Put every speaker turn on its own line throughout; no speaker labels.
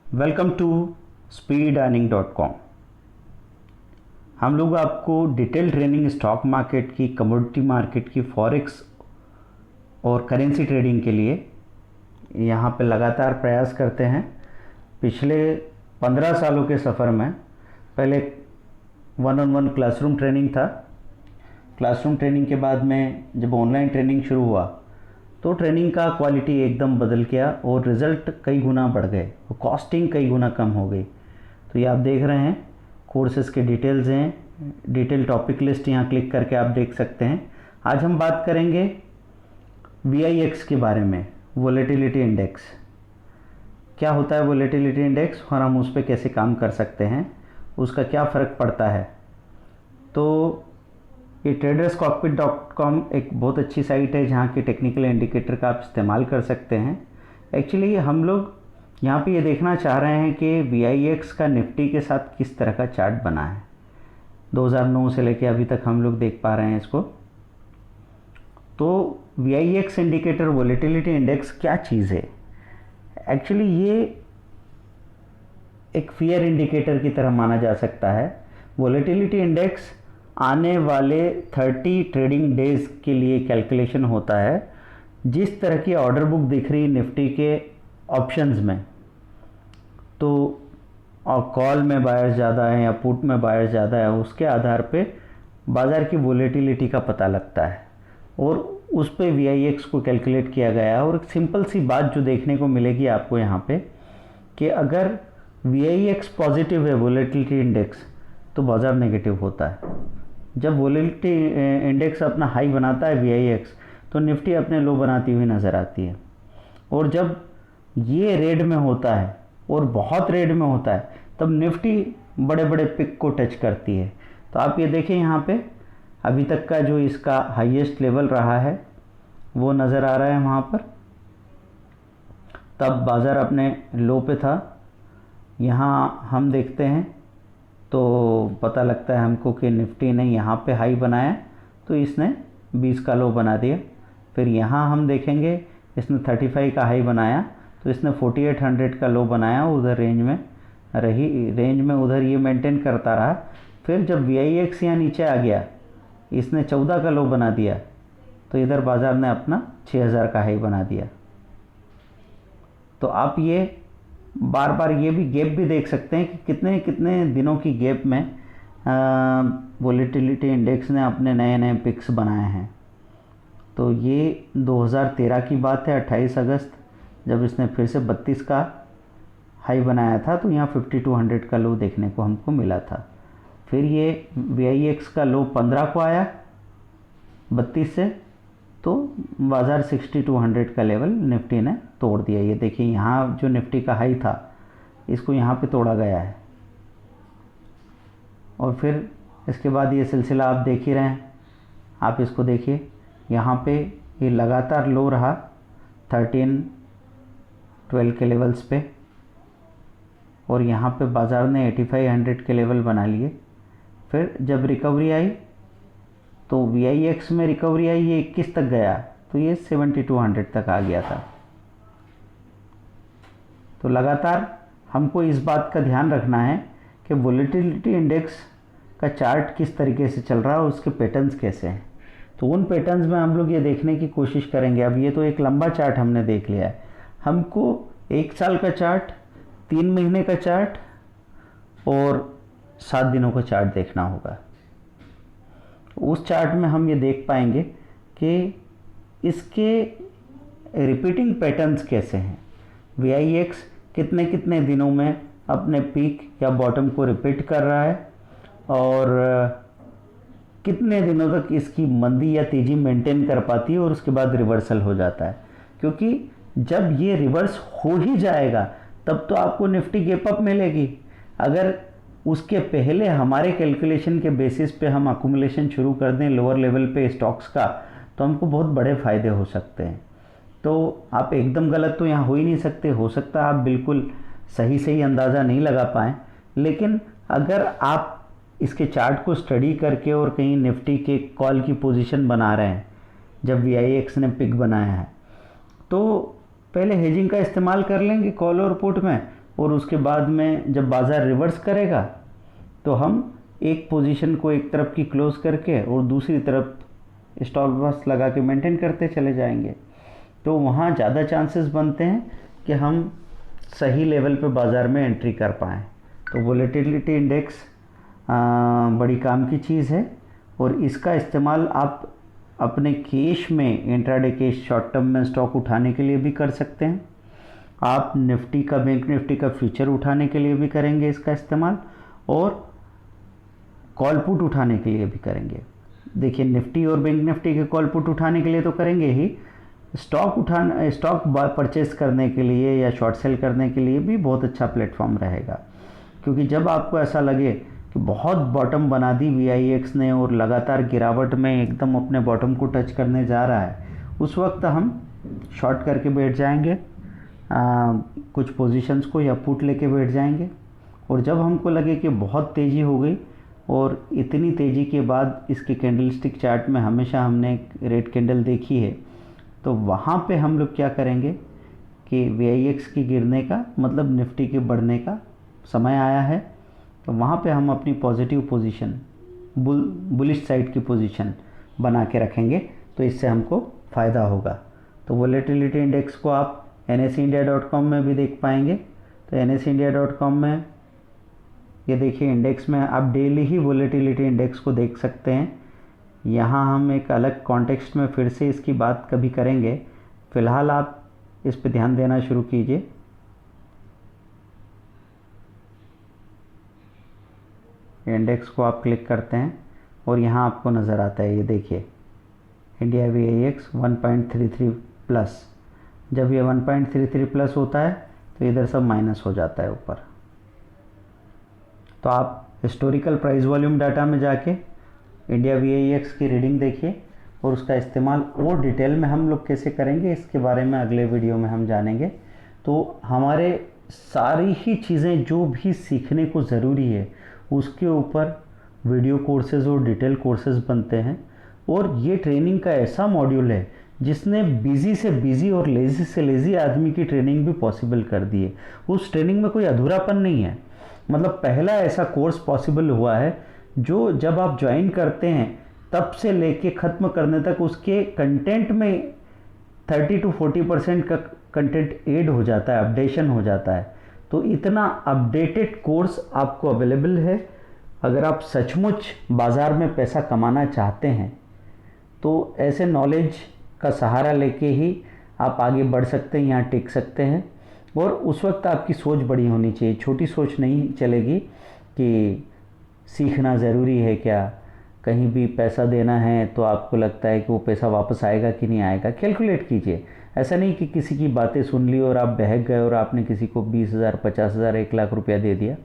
Welcome to speed-earning.com। हम लोग आपको डिटेल ट्रेनिंग स्टॉक मार्केट की, कमोडिटी मार्केट की, फॉरेक्स और करेंसी ट्रेडिंग के लिए यहाँ पे लगातार प्रयास करते हैं। पिछले 15 सालों के सफ़र में पहले 1-on-1 क्लासरूम ट्रेनिंग था। क्लासरूम ट्रेनिंग के बाद में जब ऑनलाइन ट्रेनिंग शुरू हुआ तो ट्रेनिंग का क्वालिटी एकदम बदल गया और रिज़ल्ट कई गुना बढ़ गए और कॉस्टिंग कई गुना कम हो गई। तो ये आप देख रहे हैं, कोर्सेज़ के डिटेल्स हैं, डिटेल टॉपिक लिस्ट यहाँ क्लिक करके आप देख सकते हैं। आज हम बात करेंगे VIX के बारे में, वोलेटिलिटी इंडेक्स। क्या होता है वोलेटिलिटी इंडेक्स और हम उस पर कैसे काम कर सकते हैं, उसका क्या फ़र्क पड़ता है। तो ये traderscockpit.com एक बहुत अच्छी साइट है जहाँ के टेक्निकल इंडिकेटर का आप इस्तेमाल कर सकते हैं। एक्चुअली हम लोग यहाँ पे ये देखना चाह रहे हैं कि VIX का निफ्टी के साथ किस तरह का चार्ट बना है। 2009 से लेके अभी तक हम लोग देख पा रहे हैं इसको। तो VIX इंडिकेटर, वोलेटिलिटी इंडेक्स क्या चीज़ है? एक्चुअली ये एक फियर इंडिकेटर की तरह माना जा सकता है। वोलेटिलिटी इंडेक्स आने वाले 30 ट्रेडिंग डेज़ के लिए कैलकुलेशन होता है। जिस तरह की ऑर्डर बुक दिख रही निफ्टी के ऑप्शंस में, तो और कॉल में बायर्स ज़्यादा है या पुट में बायर्स ज़्यादा है, उसके आधार पे बाज़ार की वोलेटिलिटी का पता लगता है और उस पे VIX को कैलकुलेट किया गया है। और एक सिंपल सी बात जो देखने को मिलेगी आपको यहाँ पे कि अगर VIX पॉजिटिव है, वोलेटिलिटी इंडेक्स, तो बाज़ार नेगेटिव होता है। जब वोलेटिलिटी इंडेक्स अपना हाई बनाता है VIX, तो निफ्टी अपने लो बनाती हुई नज़र आती है। और जब ये रेड में होता है और बहुत रेड में होता है, तब निफ्टी बड़े बड़े पिक को टच करती है। तो आप ये देखें यहाँ पे अभी तक का जो इसका हाईएस्ट लेवल रहा है वो नज़र आ रहा है वहाँ पर। तब बाज़ार अपने लो पे था। यहाँ हम देखते हैं तो पता लगता है हमको कि निफ्टी ने यहाँ पे हाई बनाया तो इसने 20 का लो बना दिया। फिर यहाँ हम देखेंगे इसने 35 का हाई बनाया तो इसने 4800 का लो बनाया, उधर रेंज में रही, रेंज में उधर ये मेंटेन करता रहा। फिर जब VIX यहाँ नीचे आ गया, इसने 14 का लो बना दिया, तो इधर बाज़ार ने अपना 6000 का हाई बना दिया। तो आप ये बार बार ये भी गैप भी देख सकते हैं कि कितने कितने दिनों की गैप में वोलेटिलिटी इंडेक्स ने अपने नए नए पिक्स बनाए हैं। तो ये 2013 की बात है, 28 अगस्त, जब इसने फिर से 32 का हाई बनाया था तो यहाँ 5200 का लो देखने को हमको मिला था। फिर ये VIX का लो 15 को आया 32 से, तो बाज़ार 6200 का लेवल निफ्टी ने तोड़ दिया। ये देखिए यहाँ जो निफ्टी का हाई था इसको यहाँ पे तोड़ा गया है। और फिर इसके बाद ये सिलसिला आप देख ही रहे हैं। आप इसको देखिए, यहाँ पे ये लगातार लो रहा 13-12 के लेवल्स पे, और यहाँ पे बाज़ार ने 8500 के लेवल बना लिए। फिर जब रिकवरी आई तो VIX में रिकवरी आई, ये 21 तक गया तो ये 7200 तक आ गया था। तो लगातार हमको इस बात का ध्यान रखना है कि वोलेटिलिटी इंडेक्स का चार्ट किस तरीके से चल रहा है और उसके पैटर्न्स कैसे हैं। तो उन पैटर्न्स में हम लोग ये देखने की कोशिश करेंगे। अब ये तो एक लंबा चार्ट हमने देख लिया है, हमको 1 साल का चार्ट, 3 महीने का चार्ट और 7 दिनों का चार्ट देखना होगा। उस चार्ट में हम ये देख पाएंगे कि इसके रिपीटिंग पैटर्न्स कैसे हैं। VIX कितने कितने दिनों में अपने पीक या बॉटम को रिपीट कर रहा है और कितने दिनों तक इसकी मंदी या तेज़ी मेंटेन कर पाती है और उसके बाद रिवर्सल हो जाता है। क्योंकि जब ये रिवर्स हो ही जाएगा तब तो आपको निफ्टी गैप अप मिलेगी। अगर उसके पहले हमारे कैलकुलेशन के बेसिस पे हम अकुमुलेशन शुरू कर दें लोअर लेवल पे स्टॉक्स का, तो हमको बहुत बड़े फ़ायदे हो सकते हैं। तो आप एकदम गलत तो यहाँ हो ही नहीं सकते। हो सकता है आप बिल्कुल सही अंदाज़ा नहीं लगा पाएँ, लेकिन अगर आप इसके चार्ट को स्टडी करके और कहीं निफ्टी के कॉल की पोजीशन बना रहे हैं जब VIX ने पिक बनाया है, तो पहले हेजिंग का इस्तेमाल कर लेंगे कॉल और पुट में, और उसके बाद में जब बाज़ार रिवर्स करेगा तो हम एक पोजीशन को एक तरफ की क्लोज करके और दूसरी तरफ स्टॉप लॉस लगा के मेंटेन करते चले जाएंगे। तो वहाँ ज़्यादा चांसेस बनते हैं कि हम सही लेवल पे बाज़ार में एंट्री कर पाएँ। तो वोलेटिलिटी इंडेक्स बड़ी काम की चीज़ है और इसका इस्तेमाल आप अपने कैश में इंट्राडे कैश शॉर्ट टर्म में स्टॉक उठाने के लिए भी कर सकते हैं। आप निफ्टी का, बैंक निफ्टी का फ्यूचर उठाने के लिए भी करेंगे इसका इस्तेमाल, और कॉल पुट उठाने के लिए भी करेंगे। देखिए, निफ्टी और बैंक निफ्टी के कॉल पुट उठाने के लिए तो करेंगे ही, स्टॉक परचेस करने के लिए या शॉर्ट सेल करने के लिए भी बहुत अच्छा प्लेटफॉर्म रहेगा। क्योंकि जब आपको ऐसा लगे कि बहुत बॉटम बना दी VIX ने और लगातार गिरावट में एकदम अपने बॉटम को टच करने जा रहा है, उस वक्त हम शॉर्ट करके बैठ जाएंगे, कुछ पोजीशंस को या पुट लेके बैठ जाएंगे। और जब हमको लगे कि बहुत तेज़ी हो गई, और इतनी तेज़ी के बाद इसके कैंडलस्टिक चार्ट में हमेशा हमने एक रेड कैंडल देखी है, तो वहाँ पे हम लोग क्या करेंगे कि VIX की गिरने का मतलब निफ्टी के बढ़ने का समय आया है, तो वहाँ पे हम अपनी पॉजिटिव पोजीशन, बुलिश साइड की पोजीशन बना के रखेंगे, तो इससे हमको फ़ायदा होगा। तो वोलेटिलिटी इंडेक्स को आप NSEindia.com में भी देख पाएंगे। तो NSEindia.com में ये देखिए, इंडेक्स में आप डेली ही वोलेटिलिटी इंडेक्स को देख सकते हैं। यहाँ हम एक अलग कॉन्टेक्स्ट में फिर से इसकी बात कभी करेंगे, फ़िलहाल आप इस पे ध्यान देना शुरू कीजिए। इंडेक्स को आप क्लिक करते हैं और यहाँ आपको नज़र आता है, ये देखिए इंडिया VIX 1.33 प्लस। जब ये 1.33 प्लस होता है तो इधर सब माइनस हो जाता है ऊपर। तो आप हिस्टोरिकल प्राइस वॉल्यूम डाटा में जाके इंडिया VIX की रीडिंग देखिए, और उसका इस्तेमाल और डिटेल में हम लोग कैसे करेंगे इसके बारे में अगले वीडियो में हम जानेंगे। तो हमारे सारी ही चीज़ें जो भी सीखने को ज़रूरी है उसके ऊपर वीडियो कोर्सेज और डिटेल कोर्सेज बनते हैं, और ये ट्रेनिंग का ऐसा मॉड्यूल है जिसने बिजी से बिजी और लेज़ी से लेज़ी आदमी की ट्रेनिंग भी पॉसिबल कर दी है। उस ट्रेनिंग में कोई अधूरापन नहीं है। मतलब पहला ऐसा कोर्स पॉसिबल हुआ है जो जब आप ज्वाइन करते हैं तब से लेके ख़त्म करने तक उसके कंटेंट में 30 to 40% का कंटेंट ऐड हो जाता है, अपडेशन हो जाता है। तो इतना अपडेटेड कोर्स आपको अवेलेबल है। अगर आप सचमुच बाज़ार में पैसा कमाना चाहते हैं तो ऐसे नॉलेज का सहारा लेके ही आप आगे बढ़ सकते हैं, यहाँ टिक सकते हैं। और उस वक्त आपकी सोच बड़ी होनी चाहिए, छोटी सोच नहीं चलेगी कि सीखना ज़रूरी है क्या, कहीं भी पैसा देना है तो आपको लगता है कि वो पैसा वापस आएगा कि नहीं आएगा। कैलकुलेट कीजिए, ऐसा नहीं कि किसी की बातें सुन ली और आप बहक गए और आपने किसी को 20,000, 50,000, 1 लाख रुपया दे दिया।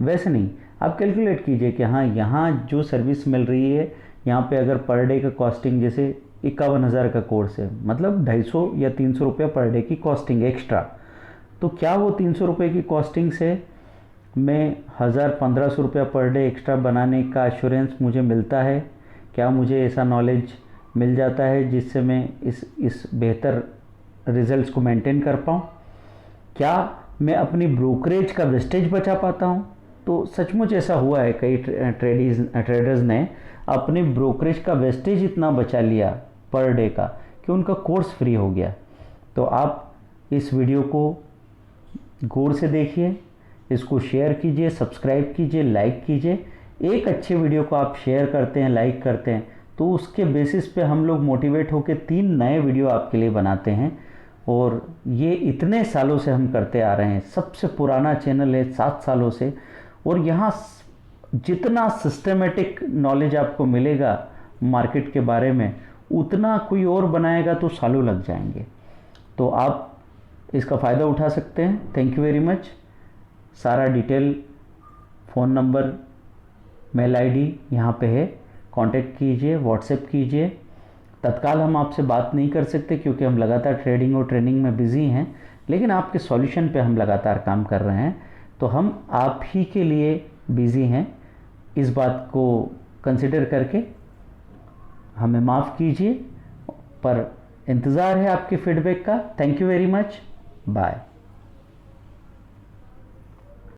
वैसे नहीं, आप कैलकुलेट कीजिए कि हाँ, यहाँ जो सर्विस मिल रही है, यहाँ पे अगर पर डे का कॉस्टिंग जैसे 51,000 का कोर्स है, मतलब 250 या 300 रुपया पर डे की कॉस्टिंग एक्स्ट्रा, तो क्या वो 300 रुपये की कॉस्टिंग से मैं 1,000-1,500 रुपया पर डे एक्स्ट्रा बनाने का एश्योरेंस मुझे मिलता है? क्या मुझे ऐसा नॉलेज मिल जाता है जिससे मैं इस बेहतर रिजल्ट्स को मेंटेन कर पाऊँ? क्या मैं अपनी ब्रोकरेज का वेस्टेज बचा पाता हूँ? तो सचमुच ऐसा हुआ है, कई ट्रेडर्स ने अपने ब्रोकरेज का वेस्टेज इतना बचा लिया पर डे का कि उनका कोर्स फ्री हो गया। तो आप इस वीडियो को गौर से देखिए, इसको शेयर कीजिए, सब्सक्राइब कीजिए, लाइक कीजिए। एक अच्छे वीडियो को आप शेयर करते हैं, लाइक करते हैं, तो उसके बेसिस पे हम लोग मोटिवेट होकर 3 नए वीडियो आपके लिए बनाते हैं। और ये इतने सालों से हम करते आ रहे हैं, सबसे पुराना चैनल है 7 सालों से। और यहाँ जितना सिस्टमेटिक नॉलेज आपको मिलेगा मार्केट के बारे में, उतना कोई और बनाएगा तो सालों लग जाएंगे। तो आप इसका फ़ायदा उठा सकते हैं। Thank you very much. सारा detail, phone number, mail ID यहाँ पे है, कांटेक्ट कीजिए, व्हाट्सएप कीजिए। तत्काल हम आपसे बात नहीं कर सकते क्योंकि हम लगातार ट्रेडिंग और ट्रेनिंग में बिज़ी हैं, लेकिन आपके सॉल्यूशन पे हम लगातार काम कर रहे हैं। तो हम आप ही के लिए बिज़ी हैं, इस बात को कंसिडर करके हमें माफ़ कीजिए, पर इंतज़ार है आपके फीडबैक का। Thank you very much. Bye.